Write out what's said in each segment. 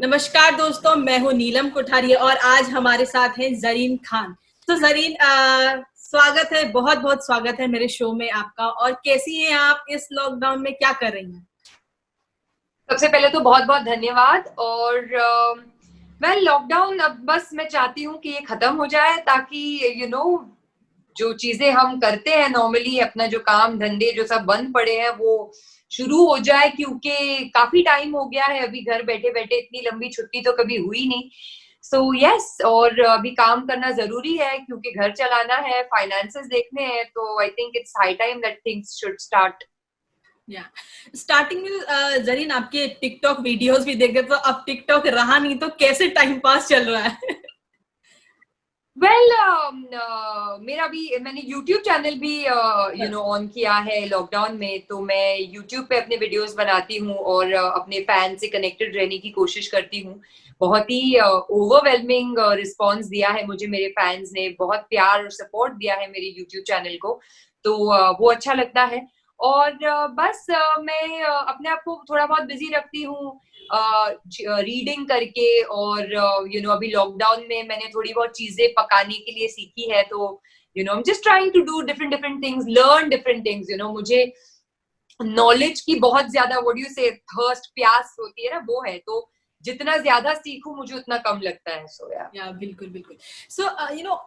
नमस्कार दोस्तों, मैं हूं नीलम कोठारिया और आज हमारे साथ हैं जरीन खान। तो जरीन, स्वागत है, बहुत बहुत स्वागत है मेरे शो में आपका। और कैसी हैं आप? इस लॉकडाउन में क्या कर रही हैं? सबसे पहले तो बहुत बहुत धन्यवाद। और वेल, लॉकडाउन अब बस मैं चाहती हूँ कि ये खत्म हो जाए, ताकि जो चीजें हम करते हैं नॉर्मली, अपना जो काम धंधे जो सब बंद पड़े हैं वो शुरू हो जाए, क्योंकि काफी टाइम हो गया है अभी घर बैठे बैठे। इतनी लंबी छुट्टी तो कभी हुई नहीं। सो यस, और अभी काम करना जरूरी है क्योंकि घर चलाना है, फाइनेंसेस देखने हैं। तो आई think it's high time that things should start. या स्टार्टिंग में जरीन आपके टिकटॉक वीडियोस भी देखे, तो अब टिकटॉक रहा नहीं तो कैसे टाइम पास चल रहा है? वेल, मेरा भी, मैंने यूट्यूब चैनल भी ऑन किया है लॉकडाउन में। तो मैं यूट्यूब पे अपने वीडियोस बनाती हूँ और अपने फैन से कनेक्टेड रहने की कोशिश करती हूँ। बहुत ही ओवरवेलमिंग रिस्पॉन्स दिया है मुझे मेरे फैंस ने, बहुत प्यार और सपोर्ट दिया है मेरे यूट्यूब चैनल को। तो वो अच्छा लगता है। और बस मैं अपने आप को थोड़ा बहुत बिजी रखती हूँ रीडिंग करके। और अभी लॉकडाउन में मैंने थोड़ी बहुत चीजें पकाने के लिए सीखी है। तो I am just trying to do different different things, learn different things. मुझे नॉलेज की बहुत ज्यादा, व्हाट यू से, थर्स्ट, प्यास होती है ना, वो है। तो जितना ज्यादा सीखूं मुझे उतना कम लगता है। सो या या बिल्कुल बिल्कुल। सो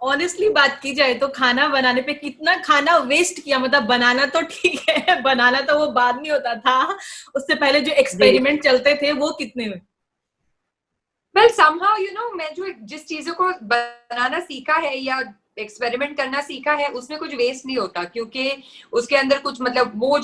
ऑनेस्टली बात की जाए तो खाना बनाने पे कितना खाना वेस्ट किया? मतलब बनाना तो ठीक है, बनाना तो वो बाद में होता था, उससे पहले जो जी। एक्सपेरिमेंट चलते थे वो कितने हुए? वेल, समहाउ मैं जो जिस चीजों को बनाना सीखा है या एक्सपेरिमेंट करना सीखा है, उसमें कुछ वेस्ट नहीं होता, क्योंकि उसके अंदर कुछ, मतलब वो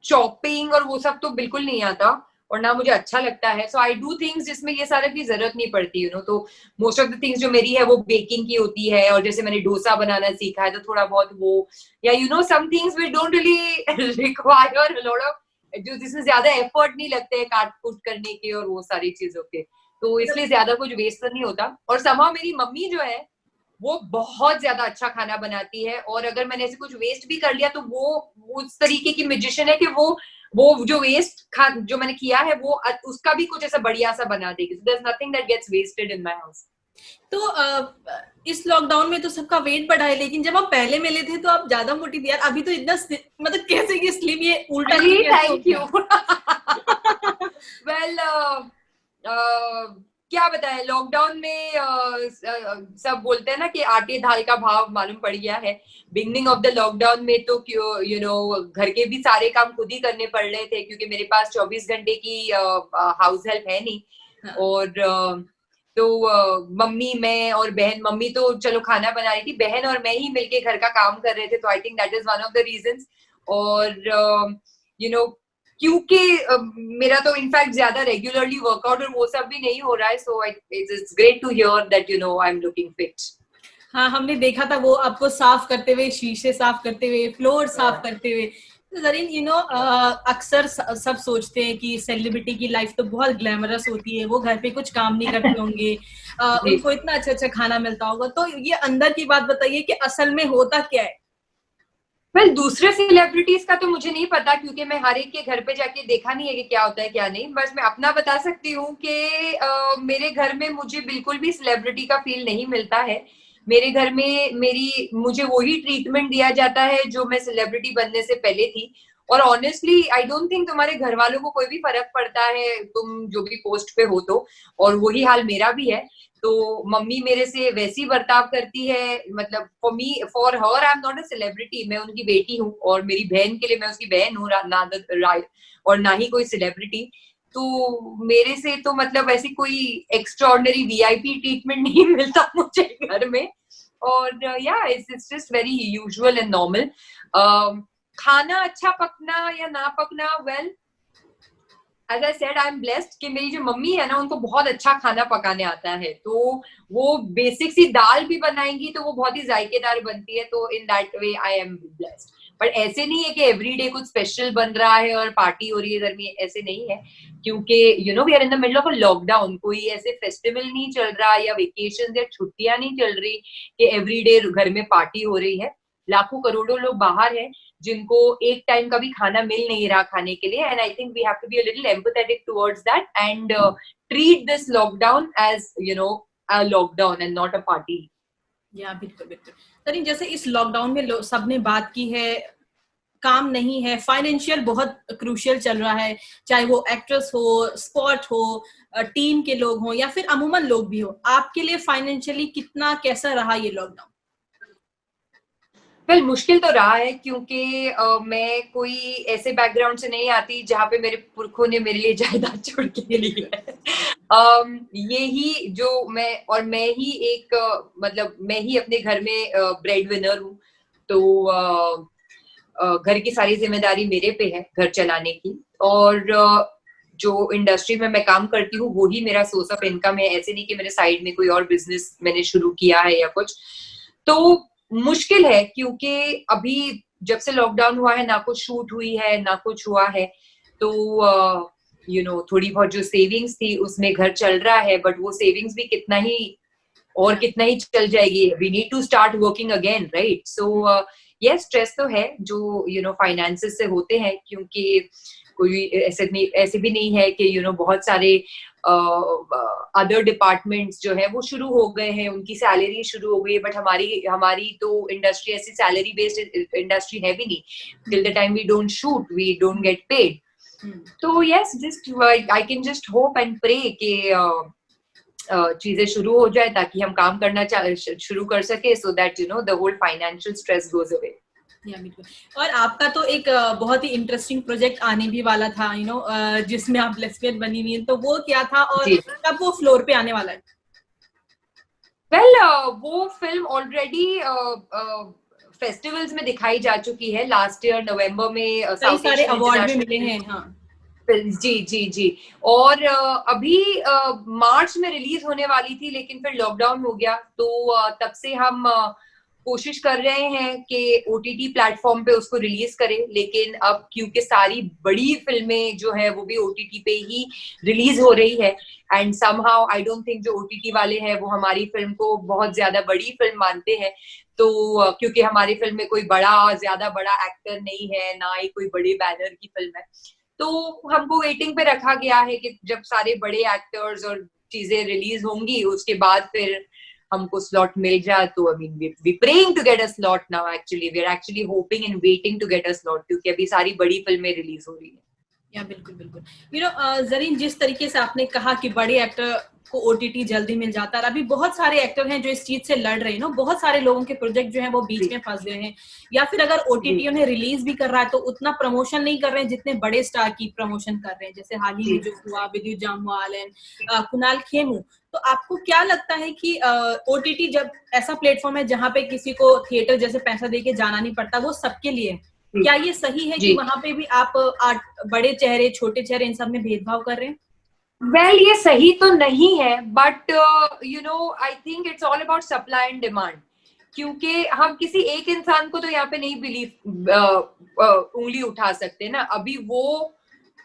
चॉपिंग और वो सब तो बिल्कुल नहीं आता, और ना मुझे अच्छा लगता है। सो आई डू थिंग्स जिसमें ये सारे की जरूरत नहीं पड़ती। तो मोस्ट ऑफ द थिंग्स जो मेरी है वो बेकिंग की होती है। और जैसे मैंने डोसा बनाना सीखा है तो थोड़ा बहुत वो, या some things we don't really require lot of, जो जिसमें ज्यादा एफर्ट नहीं लगते हैं काट कूट करने के और वो सारी चीजों के। तो इसलिए ज्यादा कुछ वेस्ट तो नहीं होता। और समाव मेरी मम्मी जो है वो बहुत ज्यादा अच्छा खाना बनाती है, और अगर मैंने ऐसे कुछ वेस्ट भी कर लिया तो वो उस तरीके की म्यूजिशियन है कि वो जो वेस्ट खा जो मैंने किया है वो उसका भी कुछ ऐसा बढ़िया सा बना देगी। So there is nothing that gets wasted in my house. तो इस लॉकडाउन में तो सबका वेट बढ़ा है, लेकिन जब हम पहले मिले थे तो आप ज्यादा मोटी थी यार। अभी तो इतना मतलब कैसे ये स्लिम, ये उल्टा क्यों, अरे कैसे हो थैंक यू। गया? वेल, क्या बताएं, लॉकडाउन में सब बोलते हैं ना कि आटे दाल का भाव मालूम पड़ गया है। बिगनिंग ऑफ द लॉकडाउन में तो घर के भी सारे काम खुद ही करने पड़ रहे थे, क्योंकि मेरे पास 24 घंटे की हाउस हेल्प है नहीं। हाँ। और तो मम्मी, मैं और बहन, मम्मी तो चलो खाना बना रही थी, बहन और मैं ही मिलके घर का काम कर रहे थे। तो I think that is one of the reasons. और यू नो क्योंकि मेरा तो इनफैक्ट ज्यादा रेगुलरली वर्कआउट और वो सब भी नहीं हो रहा है। So it's great to hear that I am looking fit. हाँ, हमने देखा था वो आपको साफ करते हुए, शीशे साफ करते हुए, फ्लोर साफ करते हुए। तो जरीन, अक्सर सब सोचते हैं कि सेलिब्रिटी की लाइफ तो बहुत ग्लैमरस होती है, वो घर पे कुछ काम नहीं करते होंगे, जी। उनको इतना अच्छा अच्छा खाना मिलता होगा। तो ये अंदर की बात बताइए कि असल में होता क्या है? वेल, दूसरे सेलिब्रिटीज का तो मुझे नहीं पता, क्योंकि मैं हर एक के घर पे जाके देखा नहीं है कि क्या होता है क्या नहीं। बस मैं अपना बता सकती हूँ कि मेरे घर में मुझे बिल्कुल भी सेलिब्रिटी का फील नहीं मिलता है। मेरे घर में मेरी मुझे वही ट्रीटमेंट दिया जाता है जो मैं सेलिब्रिटी बनने से पहले थी। और ऑनेस्टली आई डोंट थिंक तुम्हारे घर वालों को कोई भी फर्क पड़ता है तुम जो भी पोस्ट पे हो तो। और वही हाल मेरा भी है। तो मम्मी मेरे से वैसी बर्ताव करती है, मतलब for her I am not a celebrity, मैं उनकी बेटी हूँ। और मेरी बहन के लिए मैं उसकी बहन हूँ, और ना ही कोई सेलिब्रिटी। तो मेरे से तो मतलब ऐसी कोई एक्स्ट्राऑर्डिनरी वीआईपी ट्रीटमेंट नहीं मिलता मुझे घर में। और या it's just very usual and normal. खाना अच्छा पकना या ना पकना, well, as I said, I am blessed कि मेरी जो मम्मी है ना उनको बहुत अच्छा खाना पकाने आता है। तो वो बेसिक सी दाल भी बनाएंगी तो वो बहुत ही जायकेदार बनती है। तो in that way I am blessed. But ऐसे नहीं है कि एवरीडे कुछ स्पेशल बन रहा है और पार्टी हो रही है घर में, ऐसे नहीं है। क्योंकि we are in the middle of a lockdown, कोई ऐसे फेस्टिवल नहीं चल रहा या वेकेशन या छुट्टियां नहीं चल रही कि एवरीडे घर में पार्टी हो रही है। लाखों करोड़ों लोग बाहर हैं जिनको एक टाइम का भी खाना मिल नहीं रहा खाने के लिए, and I think we have to be a little empathetic towards that and treat this lockdown as a lockdown and not a party. या बिल्कुल बिल्कुल। तरीन जैसे इस लॉकडाउन में सबने बात की है, काम नहीं है, फाइनेंशियल बहुत क्रूशियल चल रहा है, चाहे वो एक्ट्रेस हो, स्पॉट हो, टीम के लोग हो या फिर अमूमन लोग भी हो, आपके लिए फाइनेंशियली कितना कैसा रहा ये लॉकडाउन? वेल मुश्किल तो रहा है क्योंकि मैं कोई ऐसे बैकग्राउंड से नहीं आती जहाँ पे मेरे पुरखों ने मेरे लिए जायदाद छोड़ के ली है। ये ही जो मैं ही एक मतलब मैं ही अपने घर में ब्रेड विनर हूँ, तो घर की सारी जिम्मेदारी मेरे पे है घर चलाने की, और जो इंडस्ट्री में मैं काम करती हूँ वो ही मेरा सोर्स ऑफ इनकम है। ऐसे नहीं कि मेरे साइड में कोई और बिजनेस मैंने शुरू किया है या कुछ। तो मुश्किल है क्योंकि अभी जब से लॉकडाउन हुआ है ना कुछ शूट हुई है ना कुछ हुआ है, तो थोड़ी बहुत जो सेविंग्स थी उसमें घर चल रहा है, बट वो सेविंग्स भी कितना ही चल जाएगी। We need to start working again, right? So ये स्ट्रेस तो है जो फाइनेंसेस से होते हैं, क्योंकि कोई ऐसे भी नहीं है कि बहुत सारे अदर डिपार्टमेंट्स जो है वो शुरू हो गए हैं, उनकी सैलरी शुरू हो गई है, बट हमारी तो इंडस्ट्री ऐसी सैलरी बेस्ड इंडस्ट्री है भी नहीं। Till the time we don't shoot we don't get paid. तो yes, just I can just hope and pray कि चीजें शुरू हो जाए ताकि हम काम करना शुरू कर सके, so that the whole financial stress goes away. और आपका तो एक बहुत ही इंटरेस्टिंग प्रोजेक्ट आने भी वाला था, जिसमें आप लेस्बियन बनी हुई हैं, तो वो क्या था और कब वो फ्लोर पे आने वाला है? वेल वो फिल्म ऑलरेडी फेस्टिवल्स में दिखाई जा चुकी है। लास्ट ईयर नवंबर में कई सारे अवार्ड भी मिले हैं। हाँ जी जी जी। और अभी मार्च में रिलीज होने वाली थी, लेकिन फिर लॉकडाउन हो गया, तो तब से हम कोशिश कर रहे हैं कि ओटीटी प्लेटफॉर्म पे उसको रिलीज करें। लेकिन अब क्योंकि सारी बड़ी फिल्में जो है वो भी ओटीटी पे ही रिलीज हो रही है, and somehow I don't think जो ओटीटी वाले हैं वो हमारी फिल्म को बहुत ज्यादा बड़ी फिल्म मानते हैं। तो क्योंकि हमारी फिल्म में कोई ज्यादा बड़ा एक्टर नहीं है, ना ही कोई बड़े बैनर की फिल्म है, तो हमको वेटिंग पे रखा गया है कि जब सारे बड़े एक्टर्स और चीजें रिलीज होंगी उसके बाद फिर हमको स्लॉट मिल जाए। तो I mean we praying to get a slot now, actually we are actually hoping and waiting to get a slot, क्योंकि अभी सारी बड़ी फिल्में रिलीज हो रही है। या बिल्कुल बिल्कुल। जरीन, जिस तरीके से आपने कहा कि बड़े एक्टर को ओटीटी जल्दी मिल जाता है, अभी बहुत सारे एक्टर हैं जो इस चीज से लड़ रहे हैं, बहुत सारे लोगों के प्रोजेक्ट जो हैं वो बीच में फंस गए हैं, या फिर अगर ओटीटी उन्हें रिलीज भी कर रहा है तो उतना प्रमोशन नहीं कर रहे हैं जितने बड़े स्टार की प्रमोशन कर रहे हैं, जैसे हाल ही में जो हुआ विद्युत जामवाल एंड कुणाल खेमू। तो आपको क्या लगता है कि ओटीटी जब ऐसा प्लेटफॉर्म है जहां पे किसी को थिएटर जैसे पैसा दे के जाना नहीं पड़ता, वो सबके लिए, क्या ये सही है कि वहां पे भी आप बड़े चेहरे छोटे चेहरे इन सब में भेदभाव कर रहे हैं? वेल ये सही तो नहीं है, but I think it's all about supply and demand. क्योंकि हम किसी एक इंसान को तो यहाँ पे नहीं उंगली उठा सकते ना। अभी वो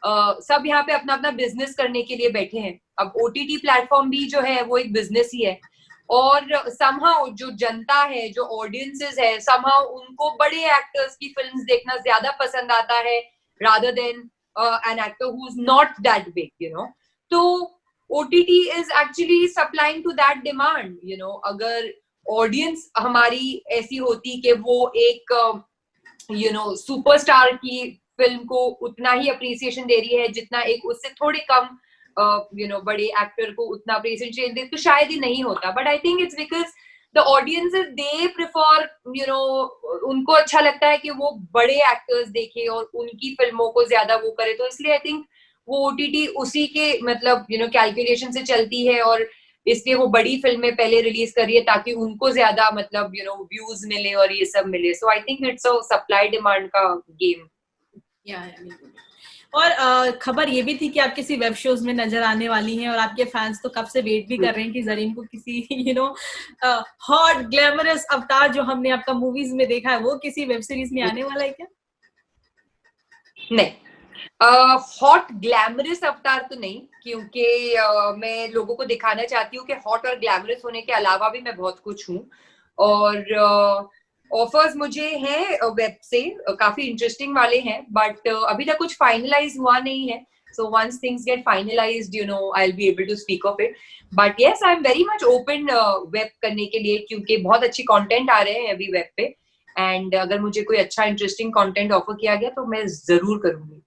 सब यहाँ पे अपना अपना बिजनेस करने के लिए बैठे हैं। अब ओटीटी प्लेटफॉर्म भी जो है वो एक बिजनेस ही है, और समहाउ जो जनता है, जो ऑडियंसेस है, समहाउ उनको बड़े एक्टर्स की फिल्म्स देखना ज्यादा पसंद आता है rather than an actor who is not that big, तो OTT is actually supplying to that demand, अगर ऑडियंस हमारी ऐसी होती कि वो एक सुपरस्टार की फिल्म को उतना ही अप्रिसिएशन दे रही है जितना एक उससे थोड़े कम बड़े एक्टर को उतना अप्रिसिएशन दे, तो शायद ही नहीं होता। But I think it's because the audiences they prefer, उनको अच्छा लगता है कि वो बड़े एक्टर्स देखे और उनकी फिल्मों को ज्यादा वो करे, तो इसलिए आई थिंक वो ओटीटी उसी के मतलब कैलकुलेशन से चलती है, और इसलिए वो बड़ी फिल्में पहले रिलीज कर रही है ताकि उनको ज्यादा मतलब व्यूज मिले और ये सब मिले। So I think it's a supply demand का गेम। और खबर ये भी थी कि आप किसी वेब शोज में नजर आने वाली हैं, और आपके फैंस तो कब से वेट भी कर रहे हैं कि जरीन को किसी हॉट ग्लैमरस अवतार जो हमने आपका मूवीज में देखा है वो किसी वेब सीरीज में आने वाला है क्या? नहीं, हॉट ग्लैमरस अवतार तो नहीं, क्योंकि मैं लोगों को दिखाना चाहती हूँ कि हॉट और ग्लैमरस होने के अलावा भी मैं बहुत कुछ हूँ। और ऑफर्स मुझे हैं वेब से, काफी इंटरेस्टिंग वाले हैं, बट अभी तक कुछ फाइनलाइज हुआ नहीं है. So once things get finalized, I'll be able to speak of it. But yes, I'm very much open web करने के लिए, क्योंकि बहुत अच्छी कंटेंट आ रहे हैं अभी वेब पे. एंड अगर मुझे कोई अच्छा इंटरेस्टिंग कंटेंट ऑफर किया गया तो मैं जरूर करूंगी.